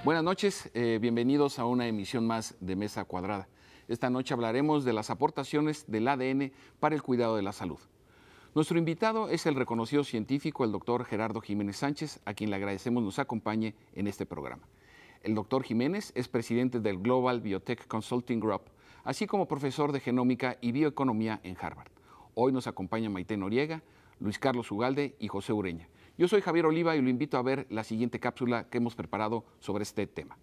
Buenas noches, bienvenidos a una emisión más de Mesa Cuadrada. Esta noche hablaremos de las aportaciones del ADN para el cuidado de la salud. Nuestro invitado es el reconocido científico, el doctor Gerardo Jiménez Sánchez, a quien le agradecemos nos acompañe en este programa. El doctor Jiménez es presidente del Global Biotech Consulting Group, así como profesor de genómica y bioeconomía en Harvard. Hoy nos acompaña Maite Noriega, Luis Carlos Ugalde y José Ureña. Yo soy Javier Oliva y lo invito a ver la siguiente cápsula que hemos preparado sobre este tema.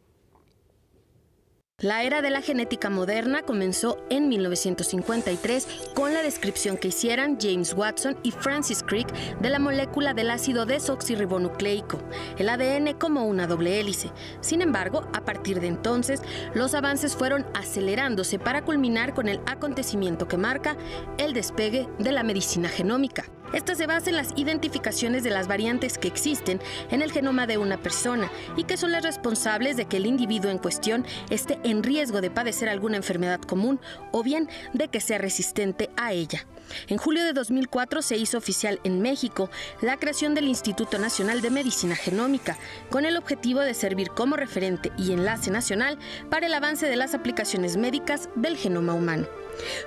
La era de la genética moderna comenzó en 1953 con la descripción que hicieran James Watson y Francis Crick de la molécula del ácido desoxirribonucleico, el ADN como una doble hélice. Sin embargo, a partir de entonces, los avances fueron acelerándose para culminar con el acontecimiento que marca el despegue de la medicina genómica. Esta se basa en las identificaciones de las variantes que existen en el genoma de una persona y que son las responsables de que el individuo en cuestión esté en riesgo de padecer alguna enfermedad común o bien de que sea resistente a ella. En julio de 2004 se hizo oficial en México la creación del Instituto Nacional de Medicina Genómica, con el objetivo de servir como referente y enlace nacional para el avance de las aplicaciones médicas del genoma humano.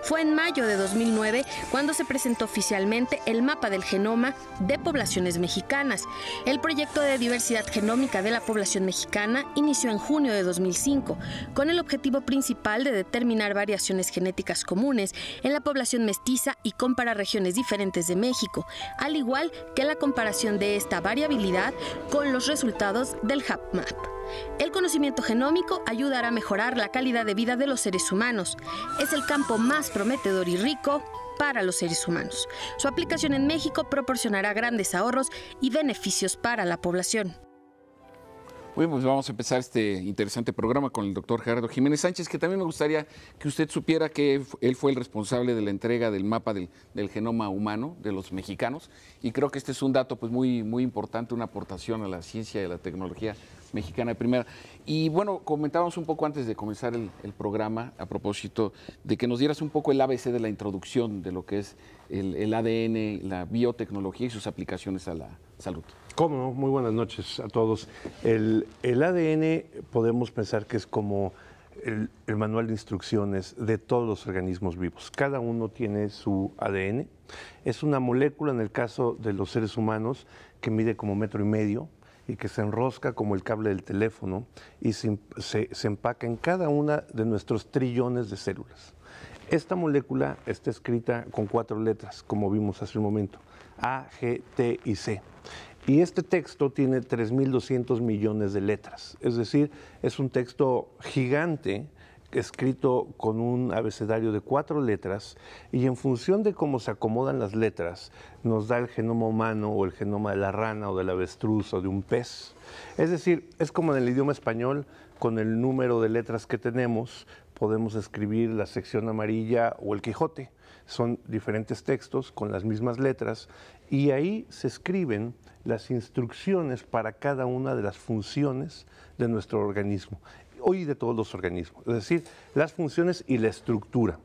Fue en mayo de 2009 cuando se presentó oficialmente el mapa del genoma de poblaciones mexicanas. El proyecto de diversidad genómica de la población mexicana inició en junio de 2005, con el objetivo principal de determinar variaciones genéticas comunes en la población mestiza y comparar regiones diferentes de México, al igual que la comparación de esta variabilidad con los resultados del HapMap. El conocimiento genómico ayudará a mejorar la calidad de vida de los seres humanos. Es el campo más prometedor y rico para los seres humanos. Su aplicación en México proporcionará grandes ahorros y beneficios para la población. Bueno, pues vamos a empezar este interesante programa con el doctor Gerardo Jiménez Sánchez, que también me gustaría que usted supiera que él fue el responsable de la entrega del mapa del genoma humano de los mexicanos, y creo que este es un dato pues muy importante, una aportación a la ciencia y a la tecnología mexicana de primera. Y bueno, comentábamos un poco antes de comenzar el programa a propósito de que nos dieras un poco el ABC de la introducción de lo que es el ADN, la biotecnología y sus aplicaciones a la salud. ¿Cómo no? Muy buenas noches a todos. El ADN podemos pensar que es como el manual de instrucciones de todos los organismos vivos. Cada uno tiene su ADN. Es una molécula, en el caso de los seres humanos, que mide como 1,5 metros y que se enrosca como el cable del teléfono y se empaca en cada una de nuestros trillones de células. Esta molécula está escrita con 4 letras, como vimos hace un momento: A, G, T y C. Y este texto tiene 3.200 millones de letras, es decir, es un texto gigante escrito con un abecedario de 4 letras, y en función de cómo se acomodan las letras nos da el genoma humano o el genoma de la rana o del avestruz o de un pez. Es decir, es como en el idioma español, con el número de letras que tenemos podemos escribir la sección amarilla o el Quijote. Son diferentes textos con las mismas letras y ahí se escriben las instrucciones para cada una de las funciones de nuestro organismo, hoy de todos los organismos, es decir, las funciones y la estructura.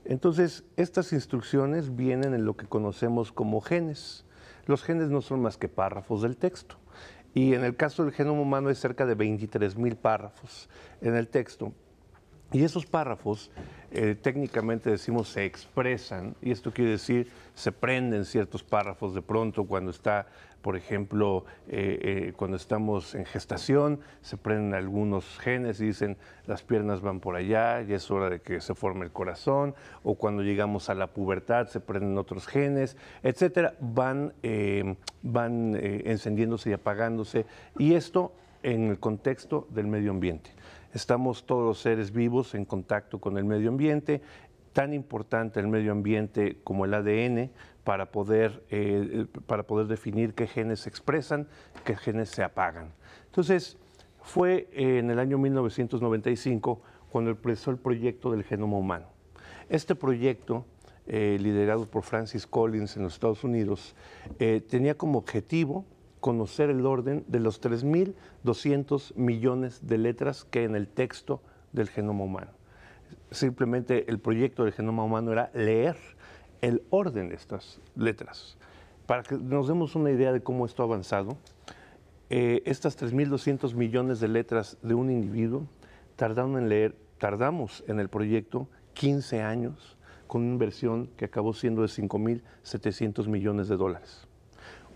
Entonces, estas instrucciones vienen en lo que conocemos como genes. Los genes no son más que párrafos del texto, y en el caso del genoma humano hay cerca de 23,000 párrafos en el texto. Y esos párrafos, técnicamente decimos, se expresan, y esto quiere decir, se prenden ciertos párrafos de pronto cuando está, por ejemplo, cuando estamos en gestación, se prenden algunos genes y dicen, las piernas van por allá, y es hora de que se forme el corazón, o cuando llegamos a la pubertad se prenden otros genes, etcétera, van encendiéndose y apagándose, y esto en el contexto del medio ambiente. Estamos todos los seres vivos en contacto con el medio ambiente, tan importante el medio ambiente como el ADN para poder definir qué genes se expresan, qué genes se apagan. Entonces, fue en el año 1995 cuando empezó el proyecto del genoma humano. Este proyecto, liderado por Francis Collins en los Estados Unidos, tenía como objetivo conocer el orden de los 3.200 millones de letras que hay en el texto del genoma humano. Simplemente el proyecto del genoma humano era leer el orden de estas letras. Para que nos demos una idea de cómo esto ha avanzado, estas 3.200 millones de letras de un individuo tardamos en el proyecto 15 años con una inversión que acabó siendo de 5.700 millones de dólares.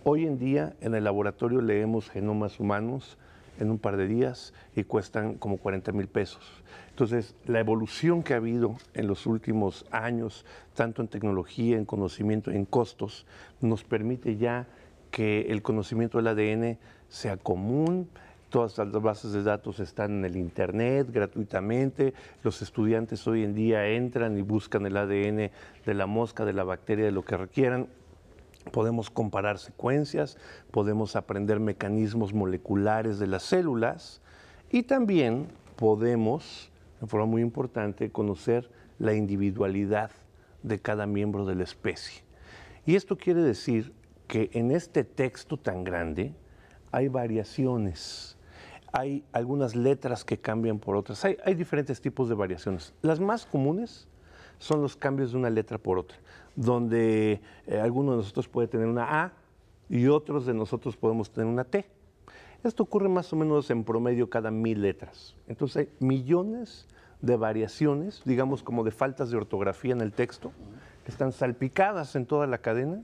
Hoy en día en el laboratorio leemos genomas humanos en un par de días y cuestan como 40,000 pesos. Entonces, la evolución que ha habido en los últimos años, tanto en tecnología, en conocimiento, en costos, nos permite ya que el conocimiento del ADN sea común. Todas las bases de datos están en el Internet gratuitamente. Los estudiantes hoy en día entran y buscan el ADN de la mosca, de la bacteria, de lo que requieran. Podemos comparar secuencias, podemos aprender mecanismos moleculares de las células y también podemos, de forma muy importante, conocer la individualidad de cada miembro de la especie. Y esto quiere decir que en este texto tan grande hay variaciones, hay algunas letras que cambian por otras, hay diferentes tipos de variaciones. Las más comunes son los cambios de una letra por otra, donde alguno de nosotros puede tener una A y otros de nosotros podemos tener una T. Esto ocurre más o menos en promedio cada 1,000 letras. Entonces hay millones de variaciones, digamos como de faltas de ortografía en el texto, que están salpicadas en toda la cadena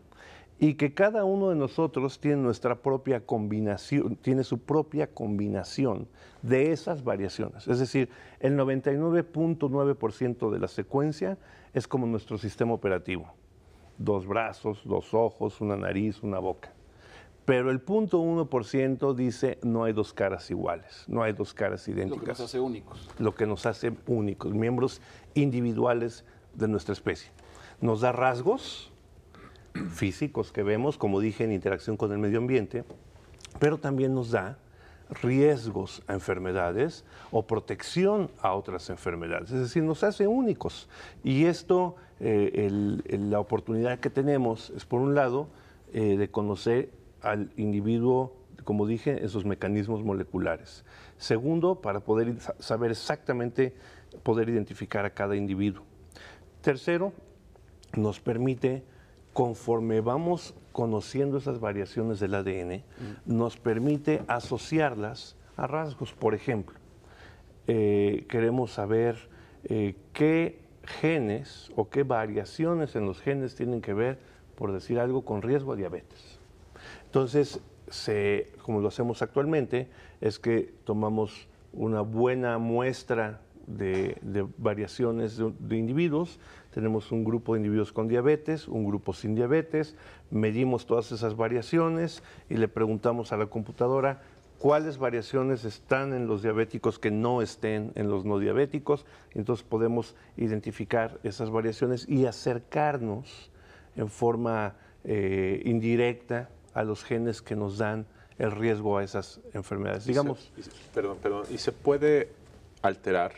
y que cada uno de nosotros tiene nuestra propia combinación, tiene su propia combinación de esas variaciones. Es decir, el 99.9% de la secuencia es como nuestro sistema operativo. 2 brazos, 2 ojos, una nariz, una boca. Pero el 0.1% dice no hay 2 caras iguales, no hay 2 caras idénticas. Lo que nos hace únicos. Lo que nos hace únicos, miembros individuales de nuestra especie. Nos da rasgos físicos que vemos, como dije, en interacción con el medio ambiente, pero también nos da riesgos a enfermedades o protección a otras enfermedades. Es decir, nos hace únicos. Y esto, la oportunidad que tenemos es, por un lado, de conocer al individuo, como dije, en sus mecanismos moleculares. Segundo, para poder saber exactamente, poder identificar a cada individuo. Tercero, nos permite, conforme vamos conociendo esas variaciones del ADN, nos permite asociarlas a rasgos. Por ejemplo, queremos saber qué genes o qué variaciones en los genes tienen que ver, por decir algo, con riesgo a diabetes. Entonces, como lo hacemos actualmente, es que tomamos una buena muestra de variaciones de individuos. Tenemos un grupo de individuos con diabetes, un grupo sin diabetes, medimos todas esas variaciones y le preguntamos a la computadora cuáles variaciones están en los diabéticos que no estén en los no diabéticos. Entonces podemos identificar esas variaciones y acercarnos en forma indirecta a los genes que nos dan el riesgo a esas enfermedades. Digamos. Perdón, ¿y se puede alterar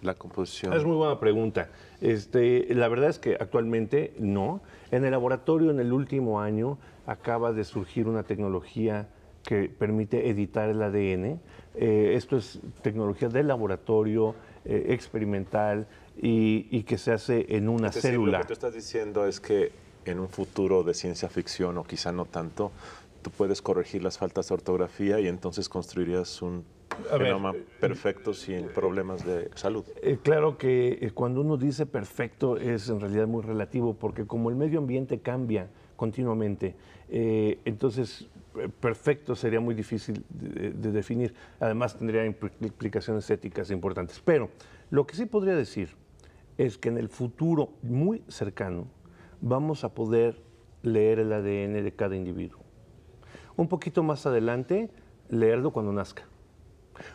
la composición? Es muy buena pregunta. La verdad es que actualmente no. En el laboratorio, en el último año, acaba de surgir una tecnología que permite editar el ADN. Esto es tecnología de laboratorio, experimental y que se hace en una célula. Lo que tú estás diciendo es que en un futuro de ciencia ficción, o quizá no tanto, tú puedes corregir las faltas de ortografía y entonces construirías un genoma perfecto sin problemas de salud. Claro que cuando uno dice perfecto es en realidad muy relativo, porque como el medio ambiente cambia continuamente, entonces perfecto sería muy difícil de definir. Además tendría implicaciones éticas importantes. Pero lo que sí podría decir es que en el futuro muy cercano vamos a poder leer el ADN de cada individuo. Un poquito más adelante, leerlo cuando nazca.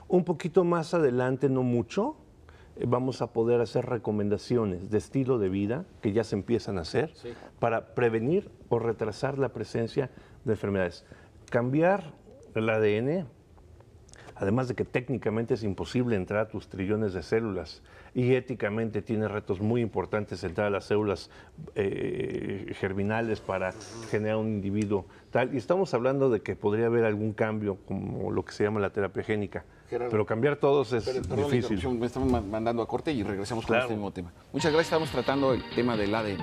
Un poquito más adelante, no mucho, vamos a poder hacer recomendaciones de estilo de vida, que ya se empiezan a hacer, para prevenir o retrasar la presencia de enfermedades. Cambiar el ADN, además de que técnicamente es imposible entrar a tus trillones de células y éticamente tiene retos muy importantes entrar a las células germinales para generar un individuo tal. Y estamos hablando de que podría haber algún cambio, como lo que se llama la terapia génica. Gerardo, pero cambiar todos es difícil. Me estamos mandando a corte y regresamos con este mismo tema. Muchas gracias. Estamos tratando el tema del ADN.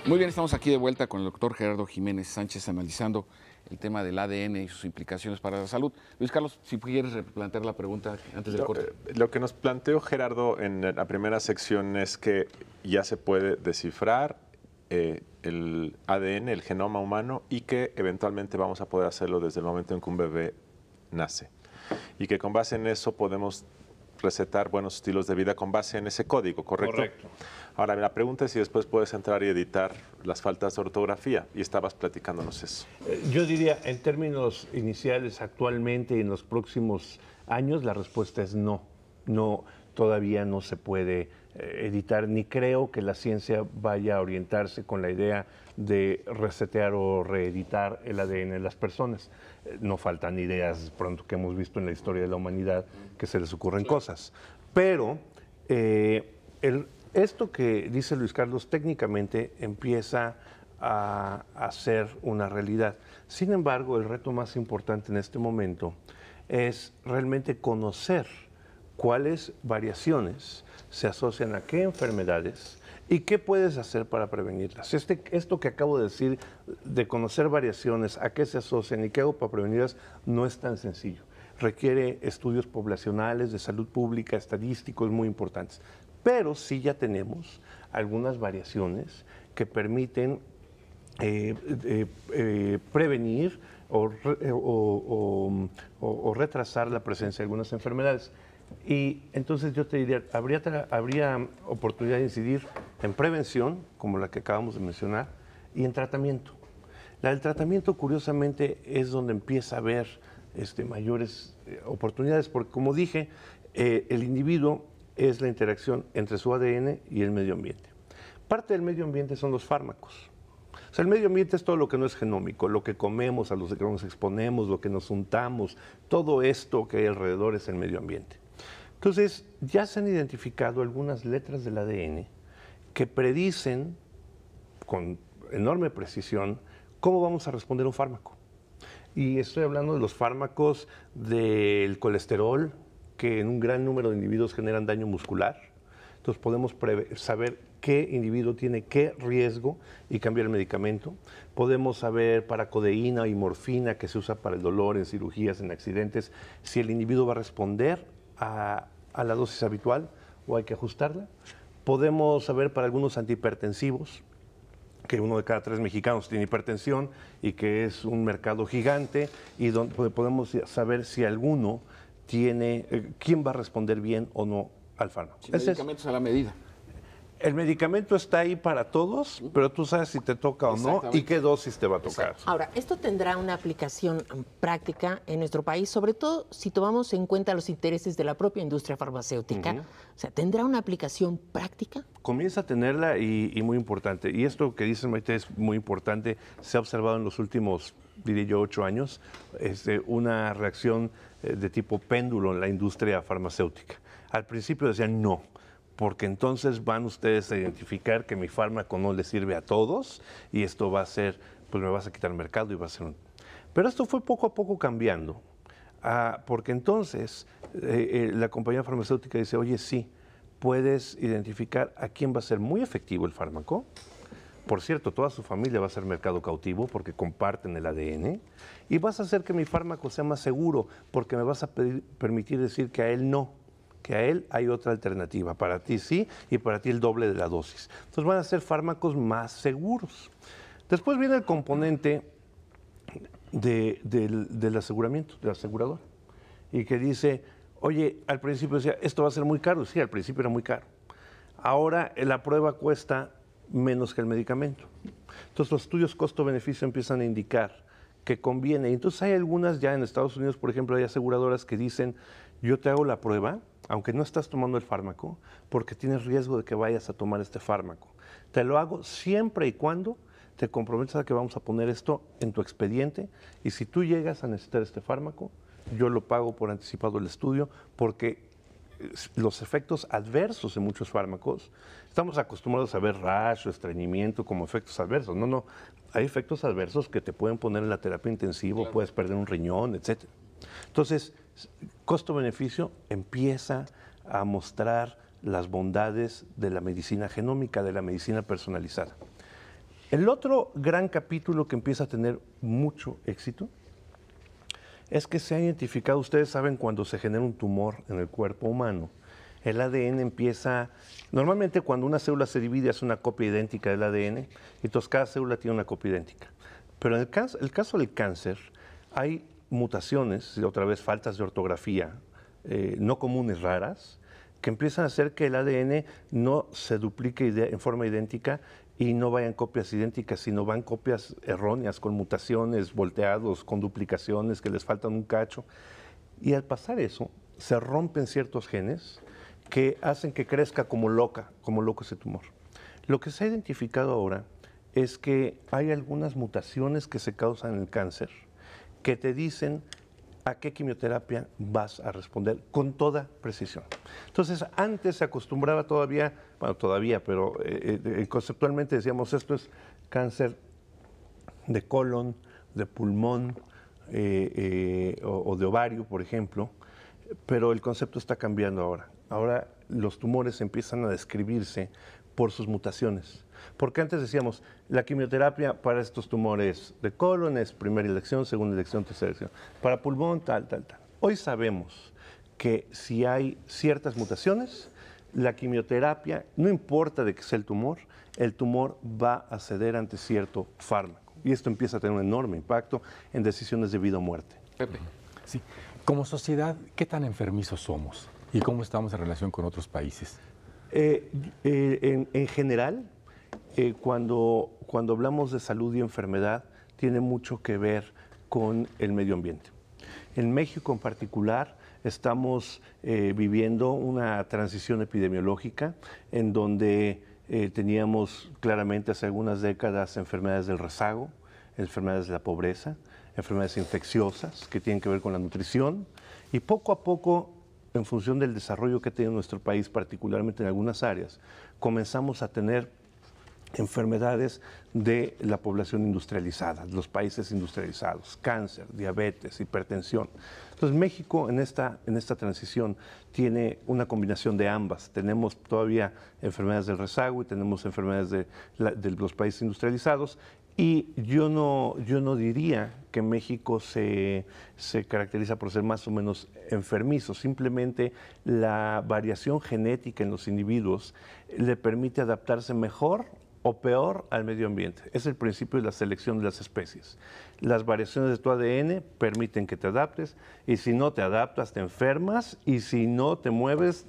Muy bien, estamos aquí de vuelta con el doctor Gerardo Jiménez Sánchez analizando el tema del ADN y sus implicaciones para la salud. Luis Carlos, si quieres replantear la pregunta antes del corte. Lo que nos planteó Gerardo en la primera sección es que ya se puede descifrar el ADN, el genoma humano, y que eventualmente vamos a poder hacerlo desde el momento en que un bebé nace. Y que con base en eso podemos recetar buenos estilos de vida con base en ese código, ¿correcto? Correcto. Ahora, la pregunta es si después puedes entrar y editar las faltas de ortografía, y estabas platicándonos eso. Yo diría, en términos iniciales, actualmente y en los próximos años, la respuesta es no. No, todavía no se puede editar, ni creo que la ciencia vaya a orientarse con la idea de resetear o reeditar el ADN de las personas. No faltan ideas pronto que hemos visto en la historia de la humanidad que se les ocurren cosas. Pero esto que dice Luis Carlos técnicamente empieza a ser una realidad. Sin embargo, el reto más importante en este momento es realmente conocer cuáles variaciones se asocian a qué enfermedades y qué puedes hacer para prevenirlas. Esto que acabo de decir, de conocer variaciones, a qué se asocian y qué hago para prevenirlas, no es tan sencillo. Requiere estudios poblacionales, de salud pública, estadísticos muy importantes. Pero sí ya tenemos algunas variaciones que permiten prevenir o retrasar la presencia de algunas enfermedades. Y entonces yo te diría, habría oportunidad de incidir en prevención, como la que acabamos de mencionar, y en tratamiento. La del tratamiento, curiosamente, es donde empieza a haber mayores oportunidades, porque como dije, el individuo es la interacción entre su ADN y el medio ambiente. Parte del medio ambiente son los fármacos. O sea, el medio ambiente es todo lo que no es genómico, lo que comemos, a lo que nos exponemos, lo que nos untamos, todo esto que hay alrededor es el medio ambiente. Entonces, ya se han identificado algunas letras del ADN que predicen con enorme precisión cómo vamos a responder a un fármaco. Y estoy hablando de los fármacos del colesterol, que en un gran número de individuos generan daño muscular. Entonces podemos saber qué individuo tiene qué riesgo y cambiar el medicamento. Podemos saber para codeína y morfina, que se usa para el dolor en cirugías, en accidentes, si el individuo va a responder a la dosis habitual o hay que ajustarla. Podemos saber para algunos antihipertensivos, que 1 de cada 3 mexicanos tiene hipertensión y que es un mercado gigante, y donde podemos saber si alguno tiene, quién va a responder bien o no al fármaco. Sí, medicamentos a la medida. El medicamento está ahí para todos, pero tú sabes si te toca o no y qué dosis te va a tocar. Exacto. Ahora, esto tendrá una aplicación práctica en nuestro país, sobre todo si tomamos en cuenta los intereses de la propia industria farmacéutica. O sea, ¿tendrá una aplicación práctica? Comienza a tenerla y muy importante. Y esto que dice Maite es muy importante. Se ha observado en los últimos, diría yo, 8 años, una reacción de tipo péndulo en la industria farmacéutica. Al principio decían no, porque entonces van ustedes a identificar que mi fármaco no le sirve a todos y esto va a ser, pues me vas a quitar el mercado y va a ser un... Pero esto fue poco a poco cambiando, porque entonces la compañía farmacéutica dice, oye, sí, puedes identificar a quién va a ser muy efectivo el fármaco. Por cierto, toda su familia va a ser mercado cautivo porque comparten el ADN, y vas a hacer que mi fármaco sea más seguro porque me vas a permitir decir que a él no, que a él hay otra alternativa, para ti sí y para ti el doble de la dosis. Entonces van a ser fármacos más seguros. Después viene el componente del aseguramiento, del asegurador, y que dice, oye, al principio decía, esto va a ser muy caro. Sí, al principio era muy caro. Ahora la prueba cuesta menos que el medicamento. Entonces los estudios costo-beneficio empiezan a indicar que conviene. Entonces hay algunas ya en Estados Unidos, por ejemplo, hay aseguradoras que dicen, yo te hago la prueba, aunque no estás tomando el fármaco, porque tienes riesgo de que vayas a tomar este fármaco. Te lo hago siempre y cuando te comprometas a que vamos a poner esto en tu expediente, y si tú llegas a necesitar este fármaco, yo lo pago por anticipado el estudio, porque los efectos adversos de muchos fármacos, estamos acostumbrados a ver rash o estreñimiento como efectos adversos. No, no, hay efectos adversos que te pueden poner en la terapia intensiva, claro, puedes perder un riñón, etc. Entonces, costo-beneficio empieza a mostrar las bondades de la medicina genómica, de la medicina personalizada. El otro gran capítulo que empieza a tener mucho éxito es que se ha identificado, ustedes saben, cuando se genera un tumor en el cuerpo humano, el ADN empieza, normalmente cuando una célula se divide es una copia idéntica del ADN, y entonces cada célula tiene una copia idéntica. Pero en el caso del cáncer hay mutaciones, otra vez faltas de ortografía, no comunes, raras, que empiezan a hacer que el ADN no se duplique en forma idéntica y no vayan copias idénticas, sino van copias erróneas, con mutaciones, volteados, con duplicaciones, que les faltan un cacho. Y al pasar eso, se rompen ciertos genes que hacen que crezca como loco ese tumor. Lo que se ha identificado ahora es que hay algunas mutaciones que se causan en el cáncer que te dicen a qué quimioterapia vas a responder con toda precisión. Entonces, antes se acostumbraba pero conceptualmente decíamos, esto es cáncer de colon, de pulmón o de ovario, por ejemplo, pero el concepto está cambiando ahora. Ahora los tumores empiezan a describirse por sus mutaciones. Porque antes decíamos, la quimioterapia para estos tumores de colon es primera elección, segunda elección, tercera elección. Para pulmón, tal. Hoy sabemos que si hay ciertas mutaciones, la quimioterapia, no importa de qué sea el tumor va a ceder ante cierto fármaco. Y esto empieza a tener un enorme impacto en decisiones de vida o muerte. Pepe. Sí. Como sociedad, ¿qué tan enfermizos somos? ¿Y cómo estamos en relación con otros países? En general, cuando hablamos de salud y enfermedad, tiene mucho que ver con el medio ambiente. En México en particular estamos viviendo una transición epidemiológica en donde teníamos claramente hace algunas décadas enfermedades del rezago, enfermedades de la pobreza, enfermedades infecciosas que tienen que ver con la nutrición, y poco a poco, en función del desarrollo que ha tenido nuestro país, particularmente en algunas áreas, comenzamos a tener enfermedades de la población industrializada, de los países industrializados, cáncer, diabetes, hipertensión. Entonces México en esta transición tiene una combinación de ambas. Tenemos todavía enfermedades del rezago y tenemos enfermedades de los países industrializados. Y yo no diría que México se caracteriza por ser más o menos enfermizo. Simplemente la variación genética en los individuos le permite adaptarse mejor o peor al medio ambiente. Es el principio de la selección de las especies. Las variaciones de tu ADN permiten que te adaptes, y si no te adaptas te enfermas, y si no te mueves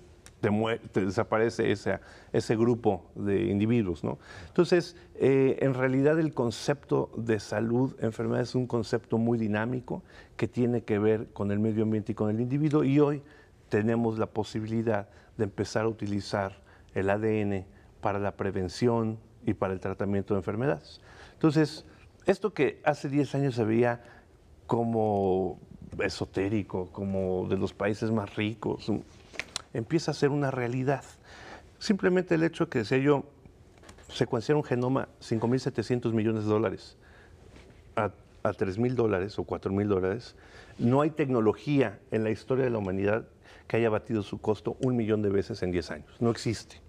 te desaparece ese grupo de individuos, ¿no? Entonces, en realidad el concepto de salud, enfermedad, es un concepto muy dinámico que tiene que ver con el medio ambiente y con el individuo, y hoy tenemos la posibilidad de empezar a utilizar el ADN para la prevención y para el tratamiento de enfermedades. Entonces, esto que hace 10 años se veía como esotérico, como de los países más ricos, empieza a ser una realidad. Simplemente el hecho de que, decía yo, secuenciar un genoma, $5.700 millones a $3.000 o $4.000, no hay tecnología en la historia de la humanidad que haya batido su costo 1 millón de veces en 10 años. No existe.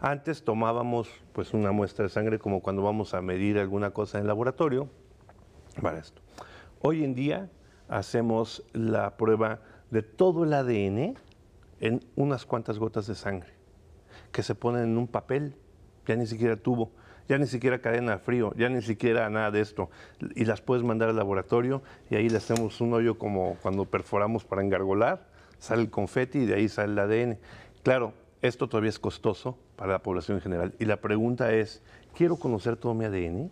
Antes tomábamos pues una muestra de sangre como cuando vamos a medir alguna cosa en el laboratorio para esto. Hoy en día hacemos la prueba de todo el ADN en unas cuantas gotas de sangre que se ponen en un papel, ya ni siquiera tubo, ya ni siquiera cadena de frío, ya ni siquiera nada de esto, y las puedes mandar al laboratorio y ahí le hacemos un hoyo como cuando perforamos para engargolar, sale el confeti y de ahí sale el ADN. Claro, esto todavía es costoso para la población en general, y la pregunta es, ¿quiero conocer todo mi ADN?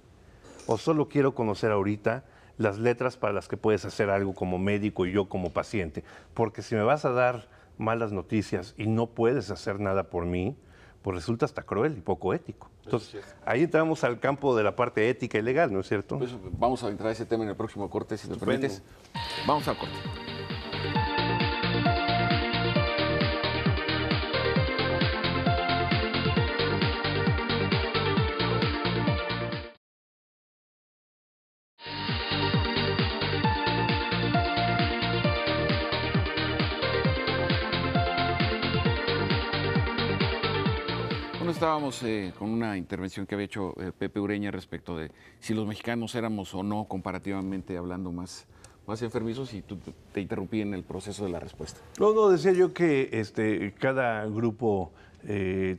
¿O solo quiero conocer ahorita las letras para las que puedes hacer algo como médico y yo como paciente? Porque si me vas a dar malas noticias y no puedes hacer nada por mí, pues resulta hasta cruel y poco ético. Entonces, ahí entramos al campo de la parte ética y legal, ¿no es cierto? Pues vamos a entrar a ese tema en el próximo corte, si te permites. Vamos al corte. Bueno, estábamos con una intervención que había hecho Pepe Ureña respecto de si los mexicanos éramos o no, comparativamente hablando, más enfermizos, y tú te interrumpí en el proceso de la respuesta. No, decía yo que cada grupo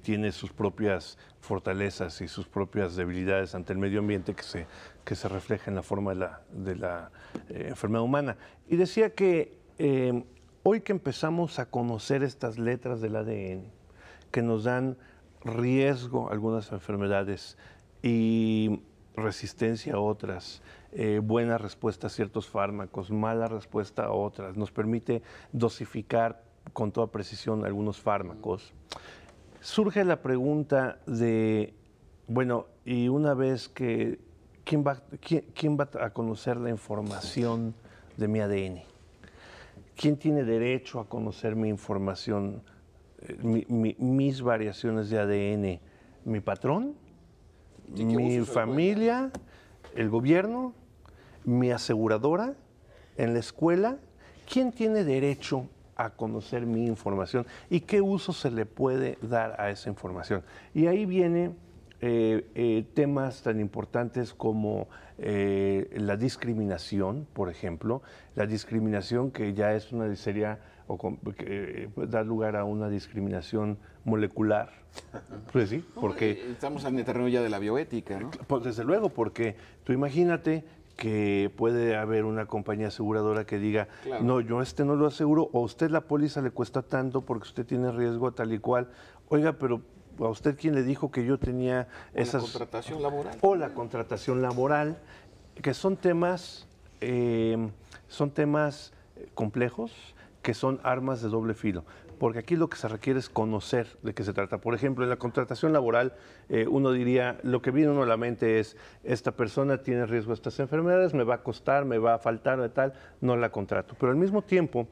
tiene sus propias fortalezas y sus propias debilidades ante el medio ambiente que se refleja en la forma de la enfermedad humana. Y decía que hoy que empezamos a conocer estas letras del ADN, que nos dan riesgo a algunas enfermedades y resistencia a otras, buena respuesta a ciertos fármacos, mala respuesta a otras, nos permite dosificar con toda precisión algunos fármacos. Surge la pregunta de, bueno, y una vez que, ¿quién va a conocer la información de mi ADN? ¿Quién tiene derecho a conocer mi información, mis variaciones de ADN? ¿Mi patrón? ¿Mi familia? ¿El gobierno? ¿Mi aseguradora? ¿En la escuela? ¿Quién tiene derecho a conocer mi información y qué uso se le puede dar a esa información? Y ahí vienen temas tan importantes como la discriminación, por ejemplo, la discriminación que ya es da lugar a una discriminación molecular. Pues sí, porque estamos en el terreno ya de la bioética, ¿no? Pues desde luego, porque tú imagínate que puede haber una compañía aseguradora que diga, claro, no, yo no lo aseguro, o a usted la póliza le cuesta tanto porque usted tiene riesgo tal y cual. Oiga, pero ¿a usted quién le dijo que yo tenía esas... la contratación laboral. O la contratación laboral, que son temas complejos, que son armas de doble filo. Porque aquí lo que se requiere es conocer de qué se trata. Por ejemplo, en la contratación laboral, uno diría, lo que viene uno a la mente es, esta persona tiene riesgo de estas enfermedades, me va a costar, me va a faltar de tal, no la contrato. Pero al mismo tiempo,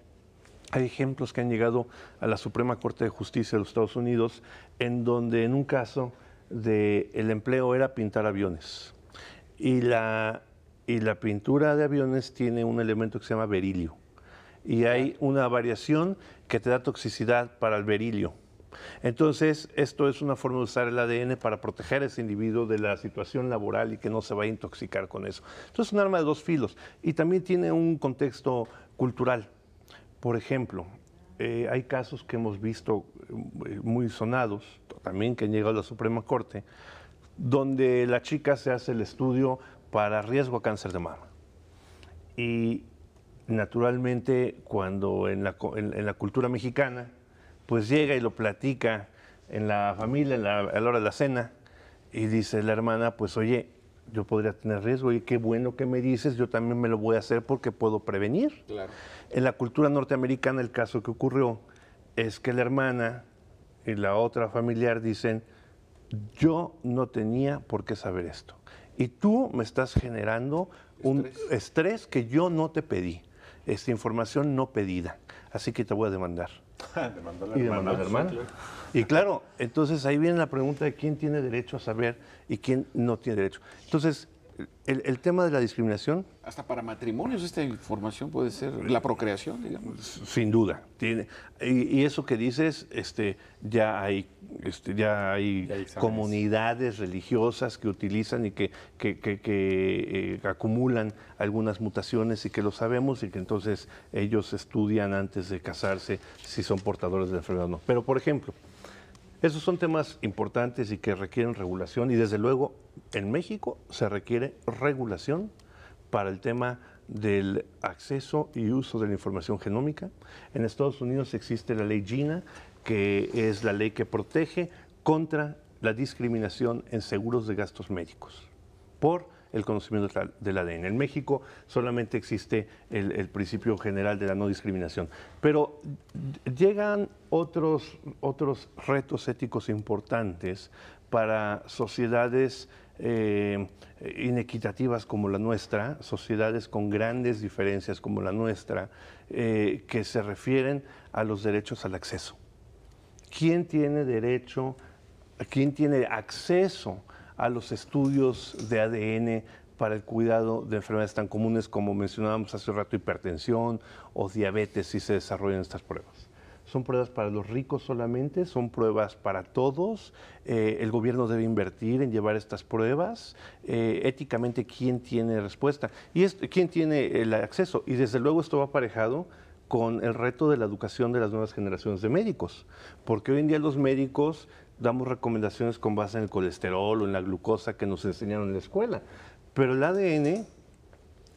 hay ejemplos que han llegado a la Suprema Corte de Justicia de los Estados Unidos, en donde en un caso el empleo era pintar aviones. Y la pintura de aviones tiene un elemento que se llama berilio. Y hay una variación que te da toxicidad para el berilio. Entonces, esto es una forma de usar el ADN para proteger a ese individuo de la situación laboral y que no se vaya a intoxicar con eso. Entonces, es un arma de dos filos y también tiene un contexto cultural. Por ejemplo, hay casos que hemos visto muy sonados, también que han llegado a la Suprema Corte, donde la chica se hace el estudio para riesgo a cáncer de mama. Y naturalmente, cuando en la cultura mexicana, pues llega y lo platica en la familia, a la hora de la cena, y dice la hermana, pues oye, yo podría tener riesgo, y qué bueno que me dices, yo también me lo voy a hacer porque puedo prevenir. Claro. En la cultura norteamericana, el caso que ocurrió es que la hermana y la otra familiar dicen, yo no tenía por qué saber esto, y tú me estás generando un estrés que yo no te pedí. Esta información no pedida, así que te voy a demandar. Demandar a la hermana. Y claro, entonces ahí viene la pregunta de quién tiene derecho a saber y quién no tiene derecho. Entonces, el tema de la discriminación... Hasta para matrimonios esta información puede ser la procreación, digamos. Sin duda. Y eso que dices, ya hay comunidades religiosas que utilizan y que acumulan algunas mutaciones y que lo sabemos y que entonces ellos estudian antes de casarse si son portadores de la enfermedad o no. Pero, por ejemplo, esos son temas importantes y que requieren regulación y desde luego en México se requiere regulación para el tema del acceso y uso de la información genómica. En Estados Unidos existe la ley GINA, que es la ley que protege contra la discriminación en seguros de gastos médicos por el conocimiento del ADN. En México solamente existe el principio general de la no discriminación. Pero llegan otros retos éticos importantes para sociedades inequitativas como la nuestra, sociedades con grandes diferencias como la nuestra, que se refieren a los derechos al acceso. ¿Quién tiene derecho, quién tiene acceso a los estudios de ADN para el cuidado de enfermedades tan comunes como mencionábamos hace rato, hipertensión o diabetes, si se desarrollan estas pruebas? son pruebas para los ricos solamente, son pruebas para todos, el gobierno debe invertir en llevar estas pruebas, éticamente quién tiene respuesta y quién tiene el acceso. Y desde luego esto va aparejado con el reto de la educación de las nuevas generaciones de médicos, porque hoy en día los médicos damos recomendaciones con base en el colesterol o en la glucosa que nos enseñaron en la escuela, pero el ADN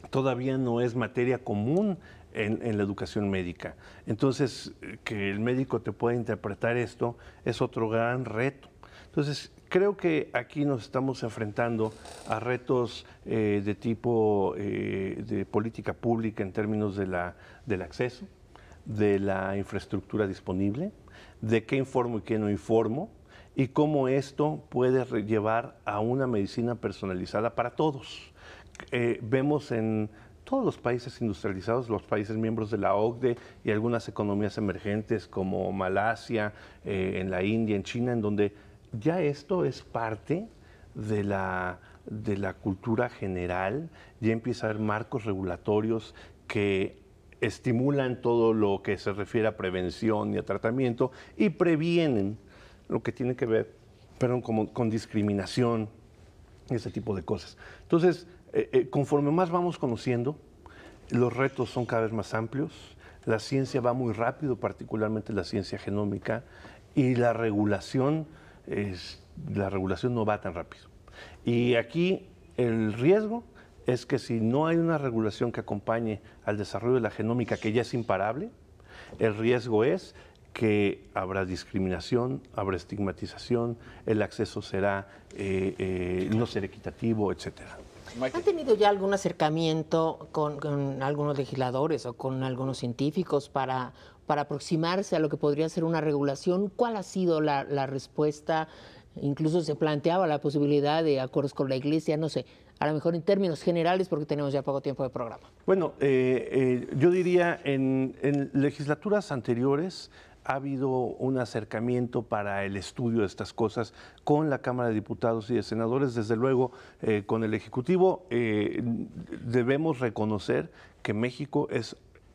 todavía no es materia común en la educación médica. Entonces, que el médico te pueda interpretar esto es otro gran reto. Entonces, creo que aquí nos estamos enfrentando a retos de tipo de política pública en términos del acceso, de la infraestructura disponible, de qué informo y qué no informo, y cómo esto puede llevar a una medicina personalizada para todos. Vemos en todos los países industrializados, los países miembros de la OCDE y algunas economías emergentes como Malasia, en la India, en China, en donde ya esto es parte de la cultura general, ya empieza a haber marcos regulatorios que estimulan todo lo que se refiere a prevención y a tratamiento y previenen lo que tiene que ver, con discriminación y ese tipo de cosas. Entonces, conforme más vamos conociendo, los retos son cada vez más amplios, la ciencia va muy rápido, particularmente la ciencia genómica, y la regulación no va tan rápido. Y aquí el riesgo es que si no hay una regulación que acompañe al desarrollo de la genómica, que ya es imparable, el riesgo es que habrá discriminación, habrá estigmatización, el acceso será no será equitativo, etcétera. ¿Han tenido ya algún acercamiento con algunos legisladores o con algunos científicos para aproximarse a lo que podría ser una regulación? ¿Cuál ha sido la respuesta? Incluso se planteaba la posibilidad de acuerdos con la Iglesia, no sé, a lo mejor en términos generales, porque tenemos ya poco tiempo de programa. Bueno, yo diría en legislaturas anteriores ha habido un acercamiento para el estudio de estas cosas con la Cámara de Diputados y de Senadores. Desde luego, con el Ejecutivo debemos reconocer que México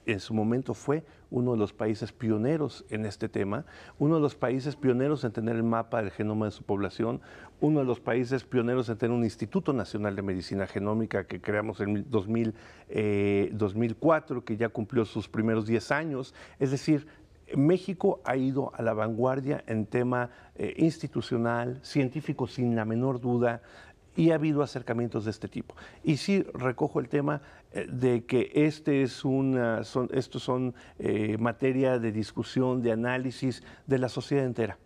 en su momento fue uno de los países pioneros en este tema, uno de los países pioneros en tener el mapa del genoma de su población, uno de los países pioneros en tener un Instituto Nacional de Medicina Genómica que creamos en 2004, que ya cumplió sus primeros 10 años. Es decir, México ha ido a la vanguardia en tema institucional, científico sin la menor duda, y ha habido acercamientos de este tipo. Y sí recojo el tema de que estos son materia de discusión, de análisis de la sociedad entera.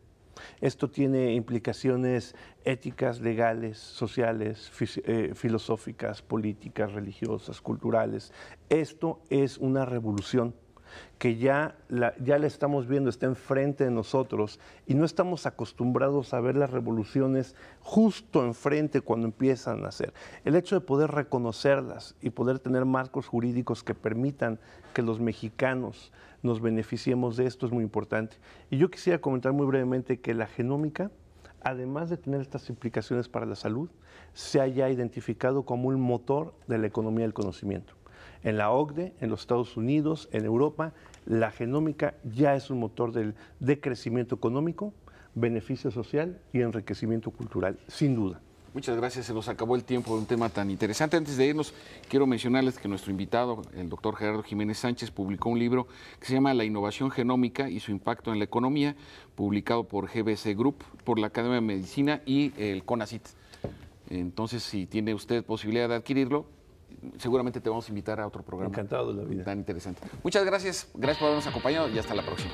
Esto tiene implicaciones éticas, legales, sociales, filosóficas, políticas, religiosas, culturales. Esto es una revolución que ya la estamos viendo, está enfrente de nosotros y no estamos acostumbrados a ver las revoluciones justo enfrente cuando empiezan a nacer. El hecho de poder reconocerlas y poder tener marcos jurídicos que permitan que los mexicanos nos beneficiemos de esto es muy importante. Y yo quisiera comentar muy brevemente que la genómica, además de tener estas implicaciones para la salud, se haya identificado como un motor de la economía del conocimiento. En la OCDE, en los Estados Unidos, en Europa, la genómica ya es un motor de crecimiento económico, beneficio social y enriquecimiento cultural, sin duda. Muchas gracias, se nos acabó el tiempo de un tema tan interesante. Antes de irnos, quiero mencionarles que nuestro invitado, el doctor Gerardo Jiménez Sánchez, publicó un libro que se llama La innovación genómica y su impacto en la economía, publicado por GBC Group, por la Academia de Medicina y el CONACYT. Entonces, si tiene usted posibilidad de adquirirlo, seguramente te vamos a invitar a otro programa. Encantado de la vida. Tan interesante. Muchas gracias. Gracias por habernos acompañado y hasta la próxima.